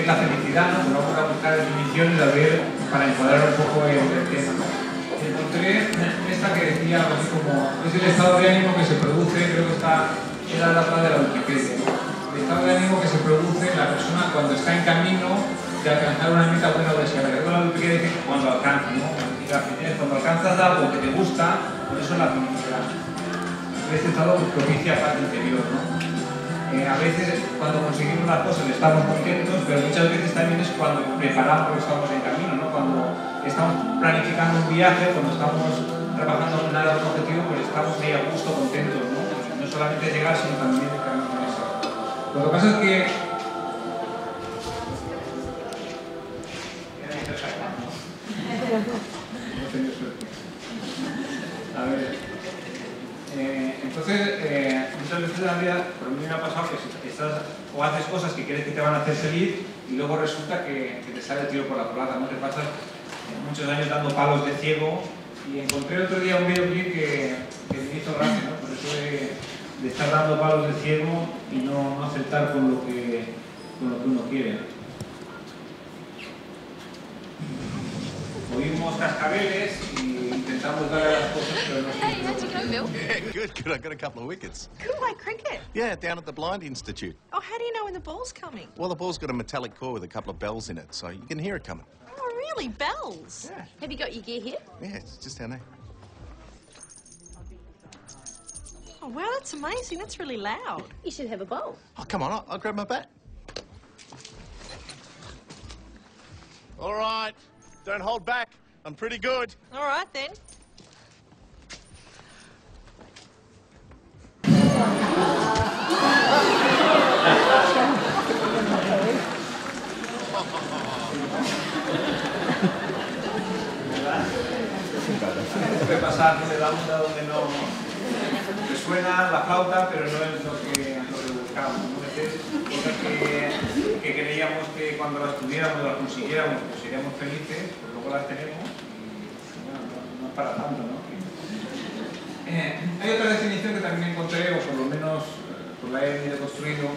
es la felicidad, ¿no? Pues vamos a buscar definiciones a ver, para encuadrar un poco el tema, ¿no? Encontré esta que decía algo así como, es el estado de ánimo que se produce, creo que era la tabla de la Wikipedia, ¿no? El estado de ánimo que se produce en la persona cuando está en camino de alcanzar una meta buena o deseable. Creo que la Wikipedia dice cuando alcanza, ¿no? Y la felicidad es cuando alcanzas algo que te gusta, por eso es la felicidad. Este estado propicia paz interior, ¿no? A veces cuando conseguimos las cosas estamos contentos, pero muchas veces también es cuando preparamos o estamos en camino, ¿no? Cuando estamos planificando un viaje, cuando estamos trabajando en nada de un objetivo, pues estamos ahí a gusto, contentos, ¿no? No solamente llegar, sino también el camino con eso. Lo que pasa es que no he tenido suerte. A ver. Entonces, muchas veces en la vida, por mí me ha pasado que estás o haces cosas que crees que te van a hacer feliz y luego resulta que te sale el tiro por la culata, ¿no? Te pasas muchos años dando palos de ciego y encontré otro día un videoclip que me hizo gracia, ¿no? Por eso de estar dando palos de ciego y no aceptar con lo que uno quiere. Oímos cascabeles y intentamos darle a las cosas, pero no. Hey, how'd you go, Bill? Yeah, good. I got a couple of wickets. Cool, like cricket. Yeah, down at the Blind Institute. Oh, how do you know when the ball's coming? Well, the ball's got a metallic core with a couple of bells in it, so you can hear it coming. Oh, really? Bells? Yeah. Have you got your gear here? Yeah, it's just down there. Oh, wow, that's amazing. That's really loud. You should have a bowl. Oh, come on, I'll grab my bat. All right, don't hold back. I'm pretty good. All right, then. Puede pasar, no le damos a donde no te suena la flauta, pero no es lo que buscamos. A veces cosas que creíamos que cuando las tuviéramos o las consiguiéramos pues seríamos felices, pues luego las tenemos y bueno, no es para tanto, ¿no? Hay otra definición que también encontré, o por lo menos pues la he construido,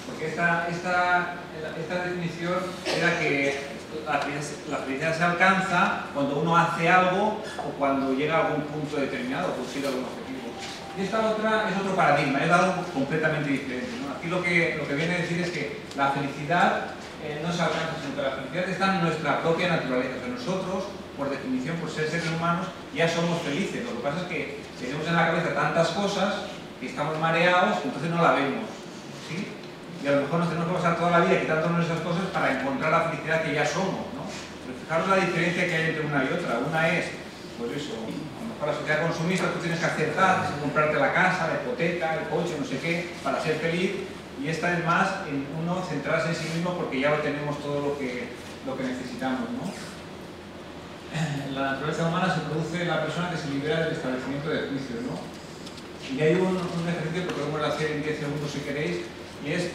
porque esta definición era que la felicidad se alcanza cuando uno hace algo o cuando llega a algún punto determinado, consigue algún objetivo. Y esta otra es otro paradigma, es algo completamente diferente, ¿no? Aquí lo que viene a decir es que la felicidad no se alcanza, sino que la felicidad está en nuestra propia naturaleza. O sea, nosotros, por definición, por ser seres humanos, ya somos felices. Lo que pasa es que tenemos en la cabeza tantas cosas que estamos mareados y entonces no la vemos, ¿sí? Y a lo mejor nos tenemos que pasar toda la vida quitándonos esas cosas para encontrar la felicidad que ya somos, ¿no? Pero fijaros la diferencia que hay entre una y otra. Una es, pues eso, a lo mejor la sociedad consumista tú tienes que aceptar, tienes que comprarte la casa, la hipoteca, el coche, no sé qué, para ser feliz. Y esta es más en uno centrarse en sí mismo porque ya lo tenemos todo lo que necesitamos, ¿no? En la naturaleza humana se produce en la persona que se libera del establecimiento de juicios, ¿no? Y hay un ejercicio que podemos hacer en 10 segundos si queréis, y es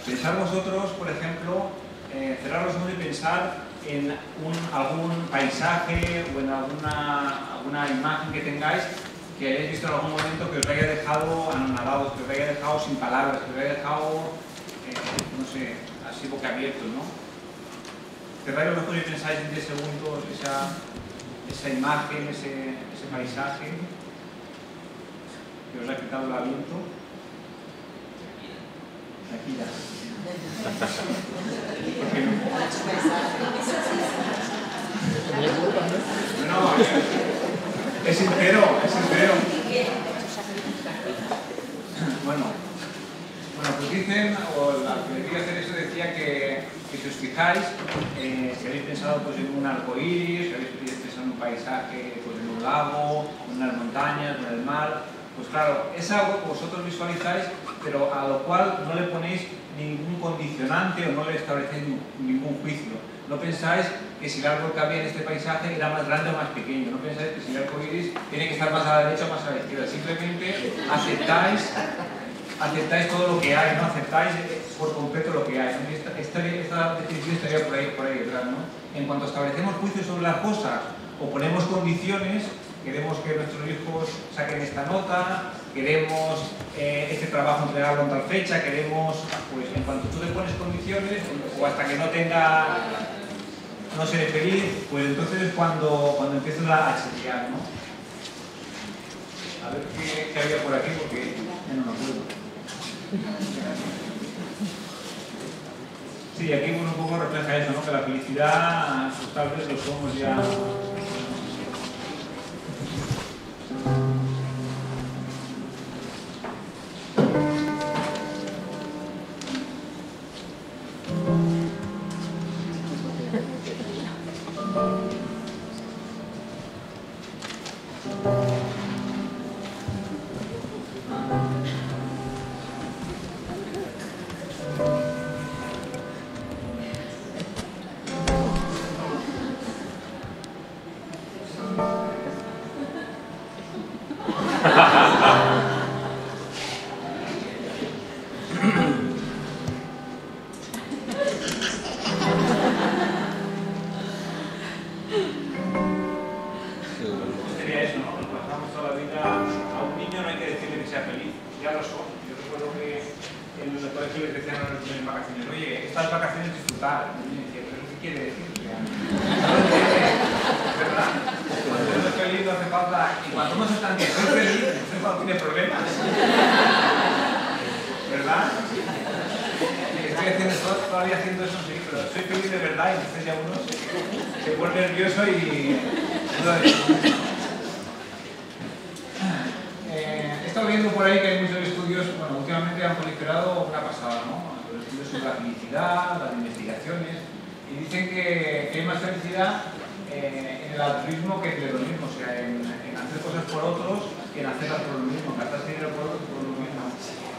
pensar vosotros, por ejemplo, cerrar los ojos y pensar en algún paisaje o en alguna imagen que tengáis que hayáis visto en algún momento que os haya dejado anonadados, que os haya dejado sin palabras, que os haya dejado, no sé, así boquiabiertos, ¿no? Cerráis los ojos y pensáis en 10 segundos esa imagen, ese paisaje que os ha quitado el aliento. Aquí ya. ¿Por qué no? No, es sincero, es sincero. Bueno, pues dicen, o la que quería hacer eso decía que si os fijáis, si habéis pensado pues, en un arco iris, si habéis pensado en un paisaje, pues, en un lago, en unas montañas, en el mar, pues claro, es algo que vosotros visualizáis, pero a lo cual no le ponéis ningún condicionante o no le establecéis ningún juicio. No pensáis que si el árbol que había en este paisaje era más grande o más pequeño, no pensáis que si el arco iris tiene que estar más a la derecha o más a la izquierda, simplemente aceptáis todo lo que hay, ¿no? Aceptáis por completo lo que hay, ¿no? Esta definición estaría por ahí detrás, ¿no? En cuanto establecemos juicios sobre las cosas o ponemos condiciones, queremos que nuestros hijos saquen esta nota, queremos este trabajo entregarlo en tal fecha, queremos, pues en cuanto tú le pones condiciones, o hasta que no seré feliz, pues entonces es cuando empiezas a chequear, ¿no? A ver qué había por aquí, porque ya no me acuerdo. Sí, aquí un poco refleja eso, ¿no? Que la felicidad, pues tal vez lo somos ya.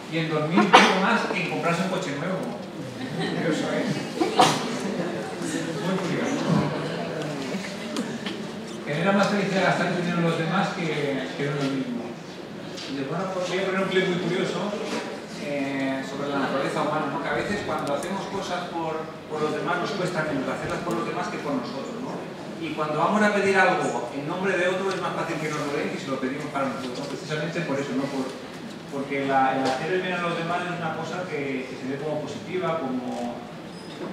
Y en dormir un poco más que en comprarse un coche nuevo. Curioso, ¿eh? Muy curioso. Genera más felicidad gastar dinero en los demás que en lo mismo. Y bueno, pues voy a poner un clip muy curioso sobre la naturaleza humana, ¿no? Que a veces cuando hacemos cosas por los demás nos cuesta menos hacerlas por los demás que por nosotros, ¿no? Y cuando vamos a pedir algo en nombre de otro es más fácil que nos lo den que si lo pedimos para nosotros, ¿no? Precisamente por eso, ¿no? Porque el hacer el bien a los demás es una cosa que se ve como positiva, como... No sé.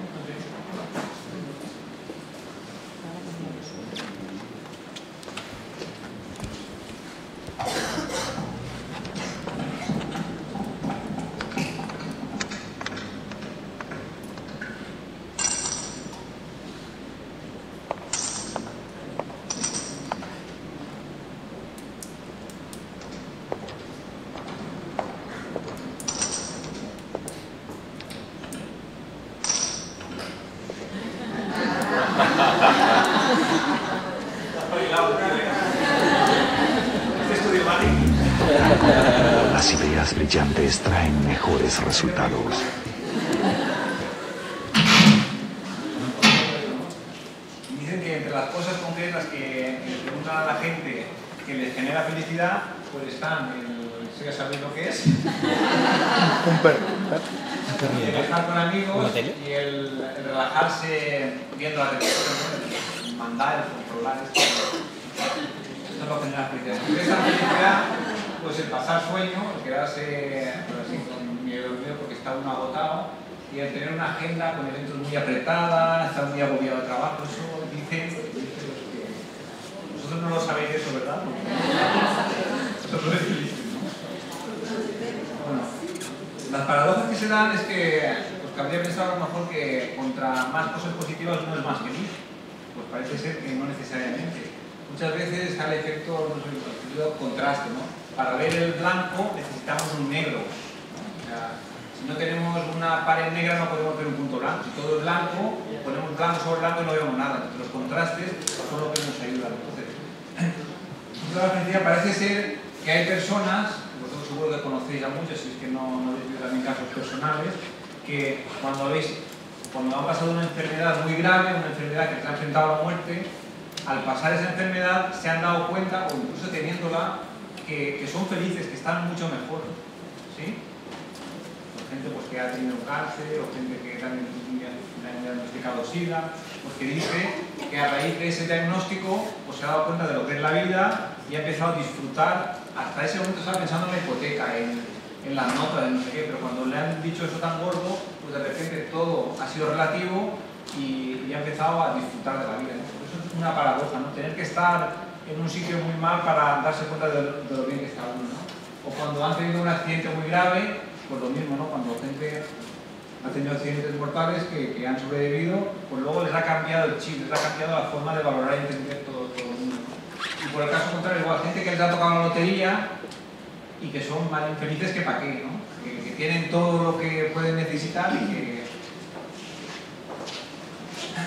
Las ideas brillantes traen mejores resultados. Dicen que entre las cosas concretas que le preguntan a la gente que les genera felicidad, pues están el saber lo que es, el estar con amigos y el relajarse viendo la televisión, mandar, controlar esto. Esto es lo que genera felicidad. Esa felicidad, pues el pasar sueño, el quedarse así, con miedo porque está uno agotado, y el tener una agenda con eventos muy apretada, estar muy agobiado de trabajo, eso dicen los que... Vosotros no lo sabéis eso, ¿verdad? Vosotros sois felices, ¿no? Bueno, las paradojas que se dan es que pues cabría pensar a lo mejor que contra más cosas positivas uno es más feliz. Pues parece ser que no necesariamente. Muchas veces está el efecto, no sé, el contraste, ¿no? Para ver el blanco necesitamos un negro, ¿no? O sea, si no tenemos una pared negra no podemos ver un punto blanco. Si todo es blanco, ponemos blanco sobre blanco y no vemos nada. Entonces los contrastes son lo que nos ayudan. Entonces, la felicidad parece ser que hay personas, vosotros seguro que conocéis a muchos, si es que no decís también casos personales, que cuando han pasado una enfermedad muy grave, una enfermedad que se ha enfrentado a la muerte, al pasar esa enfermedad se han dado cuenta, o incluso teniéndola, que son felices, que están mucho mejor, ¿sí? Por gente pues, que ha tenido cáncer, o gente que también ha diagnosticado SIDA, pues que dice que a raíz de ese diagnóstico pues, se ha dado cuenta de lo que es la vida y ha empezado a disfrutar hasta ese momento estaba pensando en la hipoteca, en las notas, en no sé qué, pero cuando le han dicho eso tan gordo, pues de repente todo ha sido relativo y ha empezado a disfrutar de la vida, ¿no? Por eso es una paradoja, ¿no? Tener que estar en un sitio muy mal para darse cuenta de lo bien que está uno, ¿no? O cuando han tenido un accidente muy grave, pues lo mismo, ¿no? Cuando gente ha tenido accidentes mortales que han sobrevivido, pues luego les ha cambiado el chip, les ha cambiado la forma de valorar y entender todo el mundo, ¿no? Y por el caso contrario, igual gente que les ha tocado la lotería y que son más infelices que para qué, ¿no? Que tienen todo lo que pueden necesitar y que...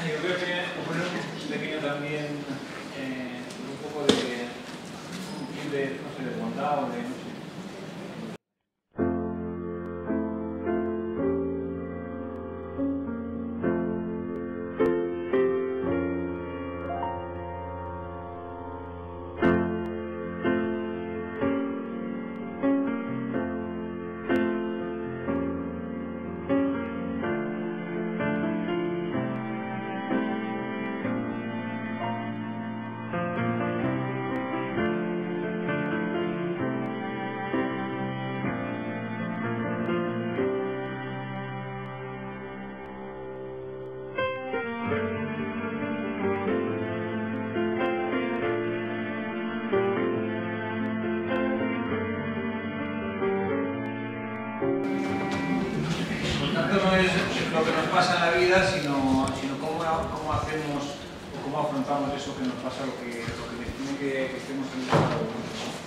Yo creo que poner un pequeño también, un poco de no sé, de bondad o de... No sé. No es lo que nos pasa en la vida, sino cómo hacemos o cómo afrontamos eso que nos pasa, lo que define que estemos en el mundo.